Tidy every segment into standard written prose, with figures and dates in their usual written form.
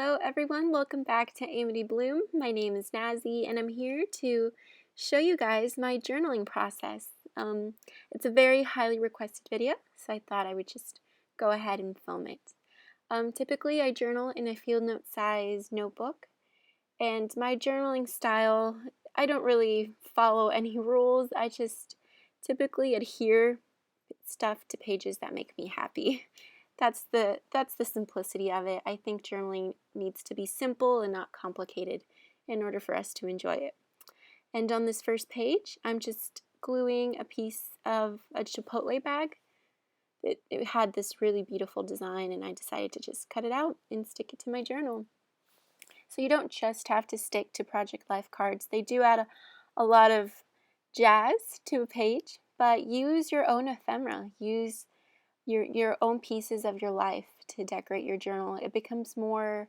Hello everyone, welcome back to AmityBloom. My name is Nazi and I'm here to show you guys my journaling process. It's a very highly requested video, so I thought I would just go ahead and film it. Typically I journal in a field note size notebook, and my journaling style, I don't really follow any rules. I just typically adhere stuff to pages that make me happy. That's the simplicity of it. I think journaling needs to be simple and not complicated in order for us to enjoy it. And on this first page, I'm just gluing a piece of a Chipotle bag. It had this really beautiful design, and I decided to just cut it out and stick it to my journal. So you don't just have to stick to Project Life cards. They do add a lot of jazz to a page, but use your own ephemera. Use your own pieces of your life to decorate your journal. It becomes more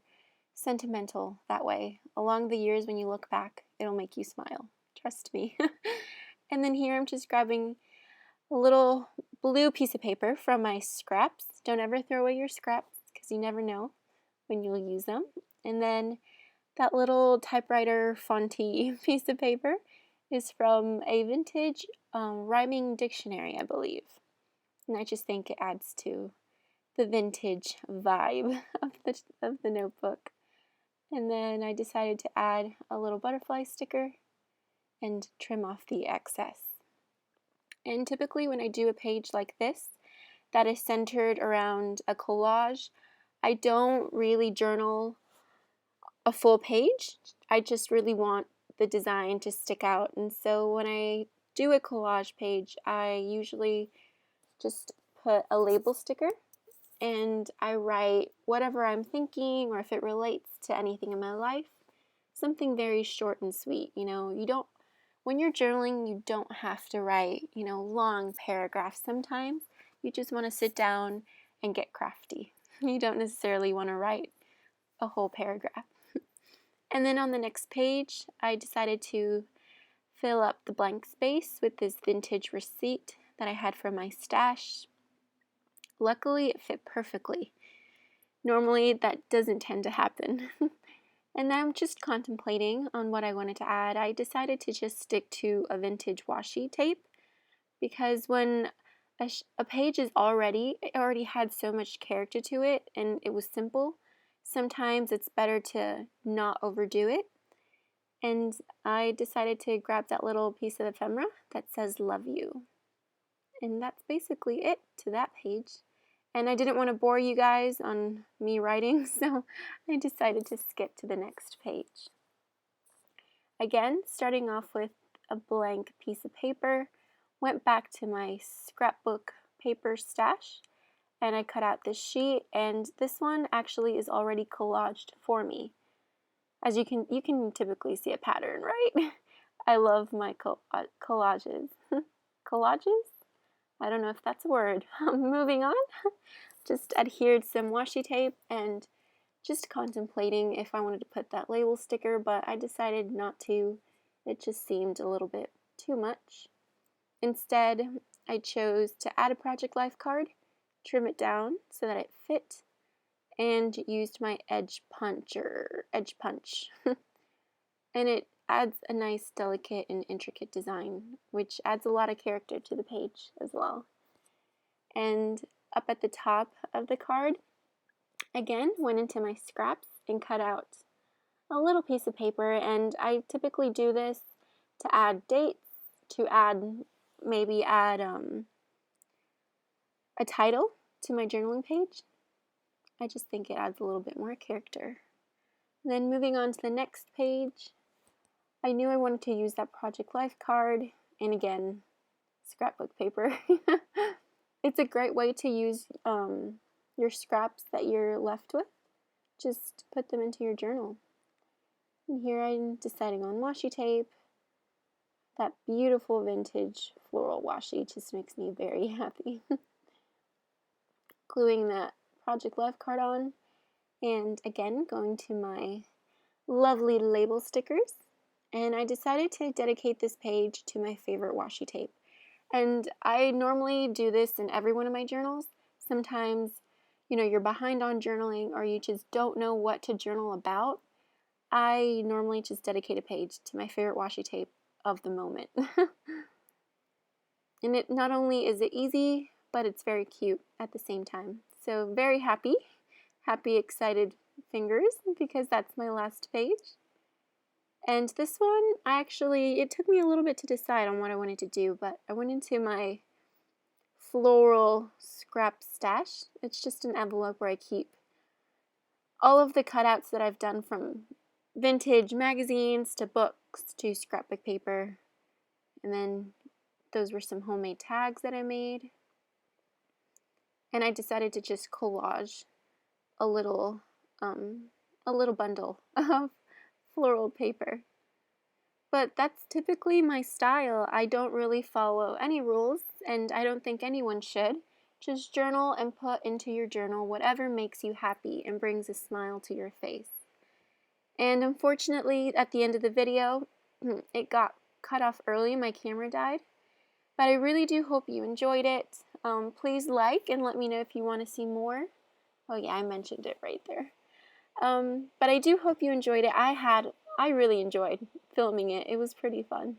sentimental that way. Along the years when you look back, it'll make you smile. Trust me. And then here I'm just grabbing a little blue piece of paper from my scraps. Don't ever throw away your scraps because you never know when you'll use them. And then that little typewriter fonty piece of paper is from a vintage rhyming dictionary, I believe. And I just think it adds to the vintage vibe of the notebook. And then I decided to add a little butterfly sticker and trim off the excess. And typically when I do a page like this that is centered around a collage, I don't really journal a full page. I just really want the design to stick out. And so when I do a collage page, I usually just put a label sticker and I write whatever I'm thinking, or if it relates to anything in my life, something very short and sweet. When you're journaling, you don't have to write, long paragraphs sometimes. You just want to sit down and get crafty. You don't necessarily want to write a whole paragraph. And then on the next page, I decided to fill up the blank space with this vintage receipt that I had from my stash. Luckily, it fit perfectly. Normally, that doesn't tend to happen. And I'm just contemplating on what I wanted to add. I decided to just stick to a vintage washi tape because when a page is it already had so much character to it and it was simple, sometimes it's better to not overdo it. And I decided to grab that little piece of ephemera that says "Love You." And that's basically it to that page. And I didn't want to bore you guys on me writing, so I decided to skip to the next page. Again, starting off with a blank piece of paper, went back to my scrapbook paper stash, and I cut out this sheet, and this one actually is already collaged for me. As you can typically see a pattern, right? I love my collages. Collages? I don't know if that's a word. Moving on. Just adhered some washi tape and just contemplating if I wanted to put that label sticker, but I decided not to. It just seemed a little bit too much. Instead, I chose to add a Project Life card, trim it down so that it fit, and used my edge punch. And it adds a nice, delicate, and intricate design, which adds a lot of character to the page as well. And up at the top of the card, again, went into my scraps and cut out a little piece of paper, and I typically do this to add dates, to maybe add a title to my journaling page. I just think it adds a little bit more character. And then moving on to the next page, I knew I wanted to use that Project Life card, and again, scrapbook paper. It's a great way to use your scraps that you're left with. Just put them into your journal. And here I'm deciding on washi tape. That beautiful vintage floral washi just makes me very happy. Gluing that Project Life card on, and again going to my lovely label stickers. And I decided to dedicate this page to my favorite washi tape. And I normally do this in every one of my journals. Sometimes you're behind on journaling or you just don't know what to journal about, I normally just dedicate a page to my favorite washi tape of the moment. And it not only is it easy, but it's very cute at the same time. So very happy, excited fingers, because that's my last page. And this one, it took me a little bit to decide on what I wanted to do, but I went into my floral scrap stash. It's just an envelope where I keep all of the cutouts that I've done, from vintage magazines to books to scrapbook paper. And then those were some homemade tags that I made. And I decided to just collage a little bundle of floral paper. But that's typically my style. I don't really follow any rules, and I don't think anyone should. Just journal and put into your journal whatever makes you happy and brings a smile to your face. And unfortunately, at the end of the video, it got cut off early. My camera died. But I really do hope you enjoyed it. Please like and let me know if you want to see more. Oh yeah, I mentioned it right there. But I do hope you enjoyed it. I really enjoyed filming it. It was pretty fun.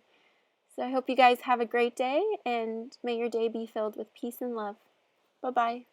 So I hope you guys have a great day, and may your day be filled with peace and love. Bye-bye.